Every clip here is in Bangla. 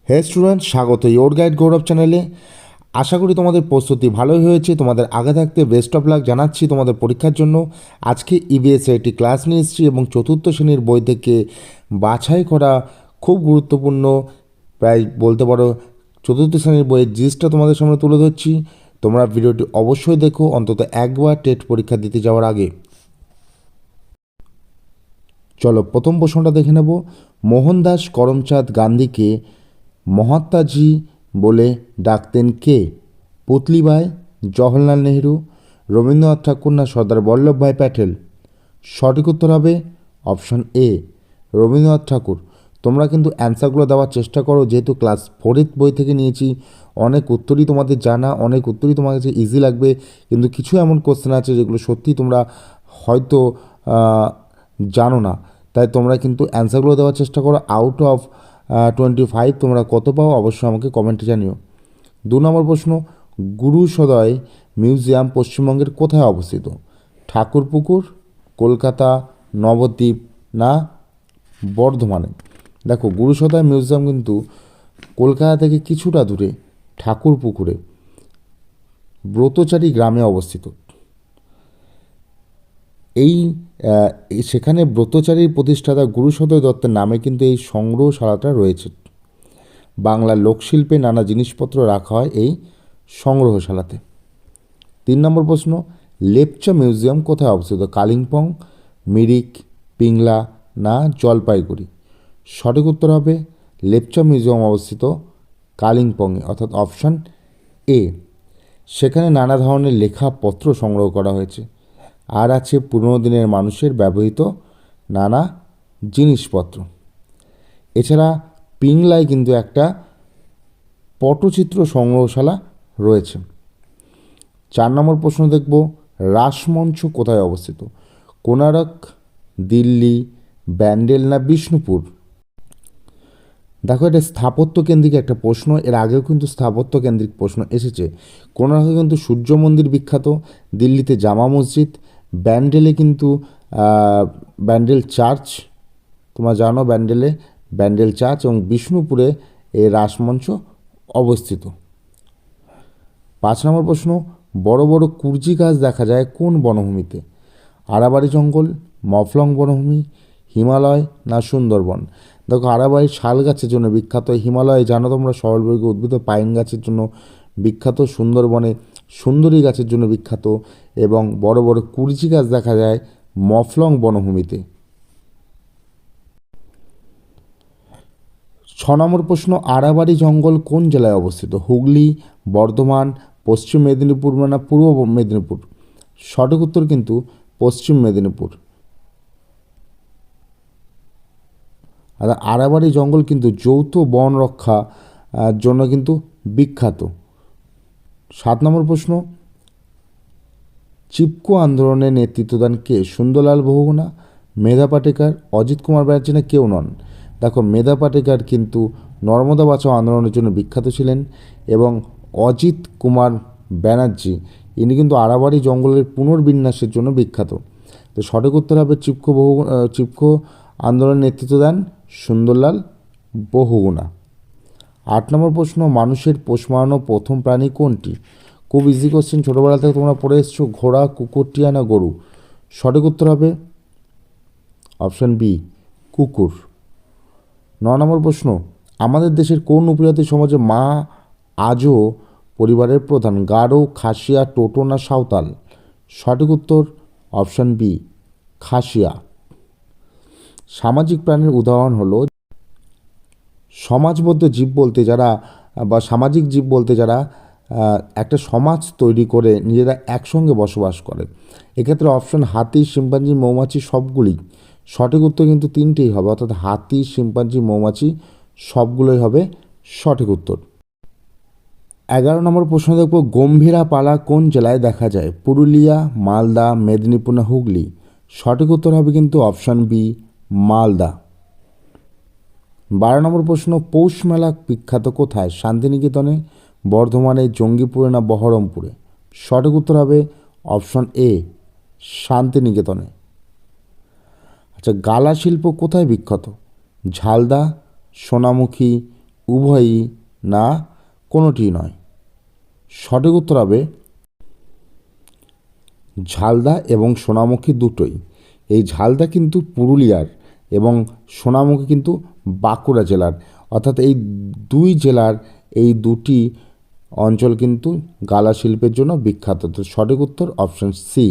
হে স্টুডেন্ট, স্বাগত ইয়োর গাইড গৌরব চ্যানেলে। আশা করি তোমাদের প্রস্তুতি ভালোই হয়েছে। তোমাদের আগে থাকতে বেস্ট অফ লাক জানাচ্ছি তোমাদের পরীক্ষার জন্য। আজকে ইভিএসে একটি ক্লাস নিয়ে এসেছি এবং চতুর্থ শ্রেণীর বই থেকে বাছাই করা খুব গুরুত্বপূর্ণ, প্রায় বলতে পারো চতুর্থ শ্রেণীর বইয়ের জিনিসটা তোমাদের সামনে তুলে ধরছি। তোমরা ভিডিওটি অবশ্যই দেখো, অন্তত একবার টেট পরীক্ষা দিতে যাওয়ার আগে। চলো প্রথম প্রশ্নটা দেখে নেব। মোহনদাস করমচাঁদ গান্ধীকে মহাত্মাজি বলে ডাকতেন কে? পুতলিবাই, জওহরলাল নেহেরু, রবীন্দ্রনাথ ঠাকুর না সর্দার বল্লভভাই প্যাটেল? সঠিক উত্তর হবে অপশন এ, রবীন্দ্রনাথ ঠাকুর। তোমরা কিন্তু অ্যান্সারগুলো দেওয়ার চেষ্টা করো, যেহেতু ক্লাস ফোরের বই থেকে নিয়েছি। অনেক উত্তরই তোমাদের জানা, অনেক উত্তরই তোমার কাছে ইজি লাগবে, কিন্তু কিছু এমন কোশ্চেন আছে যেগুলো সত্যি তোমরা হয়তো জানো না। তাই তোমরা কিন্তু অ্যান্সারগুলো দেওয়ার চেষ্টা করো। আউট অফ 25 তোমরা কত পাও অবশ্যই আমাকে কমেন্টে জানিও। 2 নম্বর প্রশ্ন, গুরু সদয় মিউজিয়াম পশ্চিমবঙ্গের কোথায় অবস্থিত? ঠাকুরপুকুর, কলকাতা, নবদ্বীপ না বর্ধমানে? দেখো, গুরু সদয় মিউজিয়াম কিন্তু কলকাতা থেকে কিছুটা দূরে, ঠাকুরপুকুরে ব্রতচারী গ্রামে অবস্থিত। এই সেখানে ব্রতচারীর প্রতিষ্ঠাতা গুরুসদয় দত্তের নামে কিন্তু এই সংগ্রহশালাটা রয়েছে। বাংলার লোকশিল্পে নানা জিনিসপত্র রাখা হয় এই সংগ্রহশালাতে। 3 নম্বর প্রশ্ন, লেপচা মিউজিয়াম কোথায় অবস্থিত? কালিম্পং, মিরিক, পিংলা না জলপাইগুড়ি? সঠিক উত্তর হবে লেপচা মিউজিয়াম অবস্থিত কালিম্পংয়ে, অর্থাৎ অপশান এ। সেখানে নানা ধরনের লেখাপত্র সংগ্রহ করা হয়েছে, আর আছে পুরনো দিনের মানুষের ব্যবহৃত নানা জিনিসপত্র। এছাড়া পিংলায় কিন্তু একটা পটচিত্র সংগ্রহশালা রয়েছে। 4 নম্বর প্রশ্ন দেখব, রাসমঞ্চ কোথায় অবস্থিত? কোনারক, দিল্লি, ব্যান্ডেল না বিষ্ণুপুর? দেখো, এটা স্থাপত্য কেন্দ্রিক একটা প্রশ্ন। এর আগেও কিন্তু স্থাপত্য কেন্দ্রিক প্রশ্ন এসেছে। কোনারকে কিন্তু সূর্য মন্দির বিখ্যাত, দিল্লিতে জামা মসজিদ, ব্যান্ডেলে কিন্তু ব্যান্ডেল চার্চ, তোমরা জানো ব্যান্ডেলে ব্যান্ডেল চার্চ, এবং বিষ্ণুপুরে এই রাসমঞ্চ অবস্থিত। 5 নম্বর প্রশ্ন, বড় বড় কুর্জি গাছ দেখা যায় কোন বনভূমিতে? আরাবাড়ি জঙ্গল, মফলং বনভূমি, হিমালয় না সুন্দরবন? দেখো, আরাবাড়ি শাল গাছের জন্য বিখ্যাত, হিমালয়ে জানো তোমরা সরলবর্গীয় উদ্ভিদ পাইন গাছের জন্য বিখ্যাত, সুন্দরবনে সুন্দরী গাছের জন্য বিখ্যাত, এবং বড় বড় কুর্জি গাছ দেখা যায় মফলং বনভূমিতে। 6 নম্বর প্রশ্ন, আরাবাড়ি জঙ্গল কোন জেলায় অবস্থিত? হুগলি, বর্ধমান, পশ্চিম মেদিনীপুর না পূর্ব মেদিনীপুর? সঠিক উত্তর কিন্তু পশ্চিম মেদিনীপুর। আর আরাবাড়ি জঙ্গল কিন্তু যৌথ বন রক্ষা জন্য কিন্তু বিখ্যাত। 7 নম্বর প্রশ্ন, চিপকো আন্দোলনের নেতৃত্ব দেন কে? সুন্দরলাল বহুগুণা, মেধা পাটেকার, অজিত কুমার ব্যানার্জি না কেউ নন? দেখো, মেধা পাটেকার কিন্তু নর্মদা বাঁচাও আন্দোলনের জন্য বিখ্যাত ছিলেন, এবং অজিত কুমার ব্যানার্জি ইনি কিন্তু আরাবাড়ি জঙ্গলের পুনর্বিন্যাসের জন্য বিখ্যাত। তো সঠিক উত্তর হবে চিপকো আন্দোলনের নেতৃত্ব দেন সুন্দরলাল বহুগুণা। 8 নম্বর প্রশ্ন, মানুষের পোষ মানানো প্রথম প্রাণী কোনটি? খুব ইজি কোশ্চেন, ছোটোবেলা থেকে তোমরা পড়ে এসছো। ঘোড়া, কুকুর, টিয়া না গরু? সঠিক উত্তর হবে অপশান বি, কুকুর। 9 নম্বর প্রশ্ন, আমাদের দেশের কোন উপজাতি সমাজে মা আজও পরিবারের প্রধান? গারো, খাসিয়া, টোটো না সাঁওতাল? সঠিক উত্তর অপশান বি, খাসিয়া। সামাজিক প্রাণীর উদাহরণ হলো, সমাজবদ্ধ জীব বলতে যারা বা সামাজিক জীব বলতে যারা একটা সমাজ তৈরি করে নিজেরা একসঙ্গে বসবাস করে। এক্ষেত্রে অপশন হাতি, শিম্পাঞ্জি, মৌমাছি সবগুলি। সঠিক উত্তর কিন্তু তিনটেই হবে, অর্থাৎ হাতি, শিম্পাঞ্জি, মৌমাছি সবগুলোই হবে সঠিক উত্তর। 11 নম্বর প্রশ্ন দেখব, গম্ভীরা পালা কোন জেলায় দেখা যায়? পুরুলিয়া, মালদা, মেদিনীপুর না হুগলি? সঠিক উত্তর হবে কিন্তু অপশান বি, মালদা। 12 নম্বর প্রশ্ন, পৌষ মেলা বিখ্যাত কোথায়? শান্তিনিকেতনে, বর্ধমানে, জঙ্গিপুরে না বহরমপুরে? সঠিক উত্তর হবে অপশন এ, শান্তিনিকেতনে। আচ্ছা, গালা শিল্প কোথায় বিখ্যাত? ঝালদা, সোনামুখী, উভয়ই, না কোনোটি নয়। সঠিক উত্তর হবে ঝালদা এবং সোনামুখী দুটোই। এই ঝালদা কিন্তু পুরুলিয়ার এবং সোনামুখী কিন্তু বাঁকুড়া জেলার, অর্থাৎ এই দুই জেলার এই দুটি অঞ্চল কিন্তু গালা শিল্পের জন্য বিখ্যাত। তো সঠিক উত্তর অপশান সি।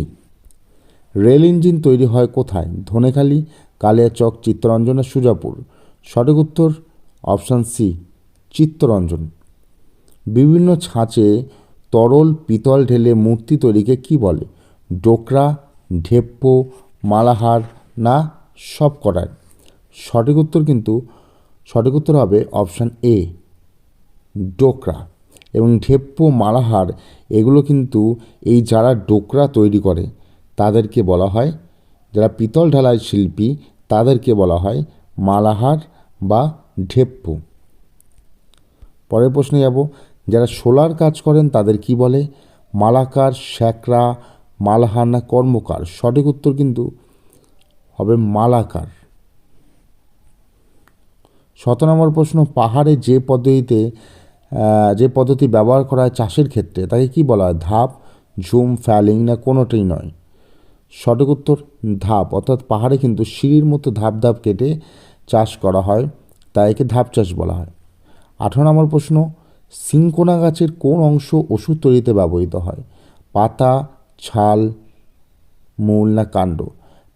রেল ইঞ্জিন তৈরি হয় কোথায়? ধনেখালি, কালিয়াচক, চিত্তরঞ্জন না সুজাপুর? সঠিক উত্তর অপশান সি, চিত্তরঞ্জন। বিভিন্ন ছাঁচে তরল পিতল ঢেলে মূর্তি তৈরিকে কি বলে? ডোকরা, ঢেপ্পো, মালাহার না সব কটায়? সঠিক উত্তর হবে অপশান এ, ডোকরা। এবং ঢেপ্পো, মালাহার এগুলো কিন্তু এই যারা ডোকরা তৈরি করে তাদেরকে বলা হয়, যারা পিতল ঢালাই শিল্পী তাদেরকে বলা হয় মালাহার বা ঢেপ্পো। পরের প্রশ্নে যাব, যারা শোলার কাজ করেন তাদের কি বলে? মালাকার, শ্যাকরা, মালহার না কর্মকার? সঠিক উত্তর কিন্তু হবে মালাকার। 17 নম্বর প্রশ্ন, পাহাড়ে যে পদ্ধতি ব্যবহার করা হয় চাষের ক্ষেত্রে তাকে কি বলা হয়? ধাপ, ঝুম, ফ্যালিং না কোনোটাই নয়? সঠিক উত্তর ধাপ। অর্থাৎ পাহাড়ে কিন্তু সিঁড়ির মতো ধাপ ধাপ কেটে চাষ করা হয়, তাই একে ধাপ চাষ বলা হয়। 18 নম্বর প্রশ্ন, সিনকোনা গাছের কোন অংশ ওষুধ তৈরিতে ব্যবহৃত হয়? পাতা, ছাল, মূল না কাণ্ড?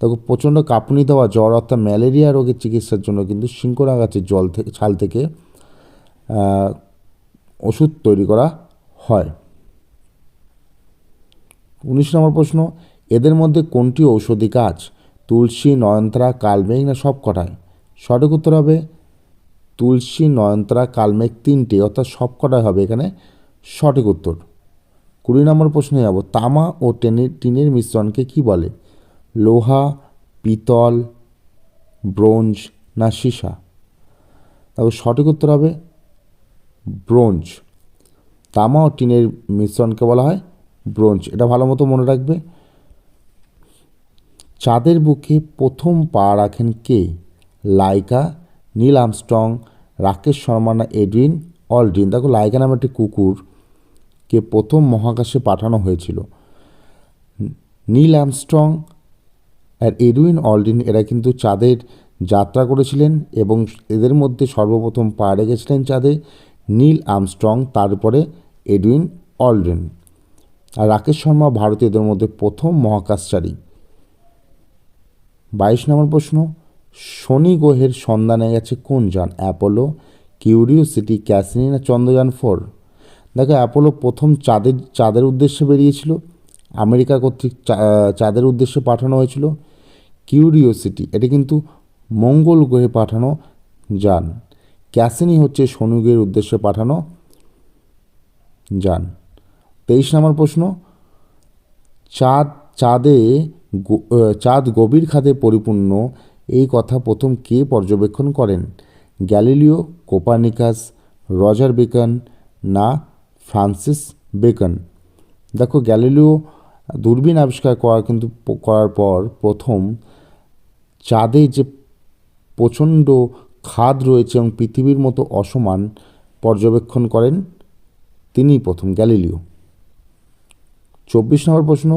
দেখো, প্রচণ্ড কাঁপুনি দেওয়া জ্বর অর্থাৎ ম্যালেরিয়া রোগের চিকিৎসার জন্য কিন্তু সিনকোনা গাছের ছাল থেকে ওষুধ তৈরি করা হয়। 19 নম্বর প্রশ্ন, এদের মধ্যে কোনটি ঔষধি গাছ? তুলসী, নয়নতারা, কালমেঘ না সব কটায়? সঠিক উত্তর হবে তুলসী, নয়নতারা, কালমেঘ তিনটে, অর্থাৎ সব কটায় হবে এখানে সঠিক উত্তর। 20 নম্বর প্রশ্নে যাব, তামা ও টিনের মিশ্রণকে কি বলে? লোহা, পিতল, ব্রোঞ্জ না সীসা? তবে সঠিক উত্তর হবে ব্রোঞ্জ। তামা ও টিনের মিশ্রণকে বলা হয় ব্রোঞ্জ, এটা ভালো মতো মনে রাখবে। চাঁদের বুকে প্রথম পা রাখেন কে? লাইকা, নীল আর্মস্ট্রং, রাকেশ শর্মা না এডুইন অলড্রিন? দেখো, লাইকা নামে একটি কুকুরকে প্রথম মহাকাশে পাঠানো হয়েছিল। নীল আর্মস্ট্রং আর এডুইন অলড্রিন এরা কিন্তু চাঁদের যাত্রা করেছিলেন এবং এদের মধ্যে সর্বপ্রথম পা রেখেছিলেন চাঁদে নীল আর্মস্ট্রং, তারপরে এডুইন অলড্রিন। আর রাকেশ শর্মা ভারতীয়দের মধ্যে প্রথম মহাকাশচারী। 22 নম্বর প্রশ্ন, শনি গ্রহের সন্ধানে গেছে কোন যান? অ্যাপোলো, কিউরিওসিটি, ক্যাসিনি না চন্দ্রযান 4? দেখো, অ্যাপোলো প্রথম চাঁদের উদ্দেশ্যে বেরিয়েছিল, আমেরিকা কর্তৃক চাঁদের উদ্দেশ্যে পাঠানো হয়েছিল। কিউরিওসিটি এটা কিন্তু মঙ্গল গ্রহে পাঠানো যান। ক্যাসিনি হচ্ছে শনি গ্রহের উদ্দেশ্যে পাঠানো যান। 23 নম্বর প্রশ্ন, চাঁদ গভীর খাদে পরিপূর্ণ এই কথা প্রথম কে পর্যবেক্ষণ করেন? গ্যালিলিও, কোপারনিকাস, রজার বেকন না ফ্রান্সিস বেকন? দেখো, গ্যালিলিও দূরবীন আবিষ্কার করার পর প্রথম চাঁদে যে প্রচণ্ড খাদ রয়েছে এবং পৃথিবীর মতো অসমান পর্যবেক্ষণ করেন তিনিই প্রথম, গ্যালিলিও। 24 নম্বর প্রশ্ন,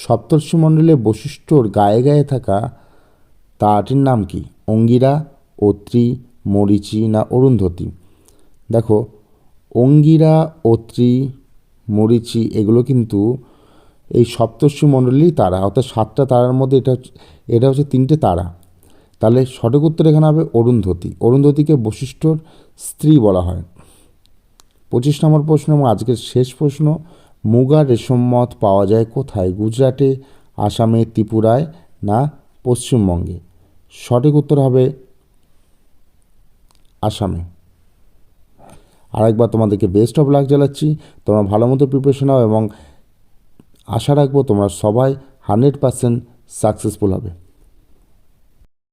সপ্তর্ষিমণ্ডলে বশিষ্ঠর গায়ে গায়ে থাকা তারাটির নাম কি? অঙ্গিরা, অত্রি, মরীচি না অরুন্ধতী? দেখো, অঙ্গিরা, অত্রি, মরীচি এগুলো কিন্তু এই সপ্তর্ষিমণ্ডলেরই তারা, অর্থাৎ 7টা তারার মধ্যে এটা হচ্ছে 3টে তারা। তাহলে সঠিক উত্তর এখানে হবে অরুন্ধতী। অরুন্ধতীকে বশিষ্ঠর স্ত্রী বলা হয়। 25 নম্বর প্রশ্ন এবং আজকের শেষ প্রশ্ন, মুগা রেশম মদ পাওয়া যায় কোথায়? গুজরাটে, আসামে, ত্রিপুরায় না পশ্চিমবঙ্গে? সঠিক উত্তর হবে আসামে। আরেকবার তোমাদেরকে বেস্ট অফ লাক জানাচ্ছি, তোমরা ভালো মতো প্রিপারেশন নাও এবং আশা রাখবো তোমরা সবাই 100% সাকসেসফুল হবে।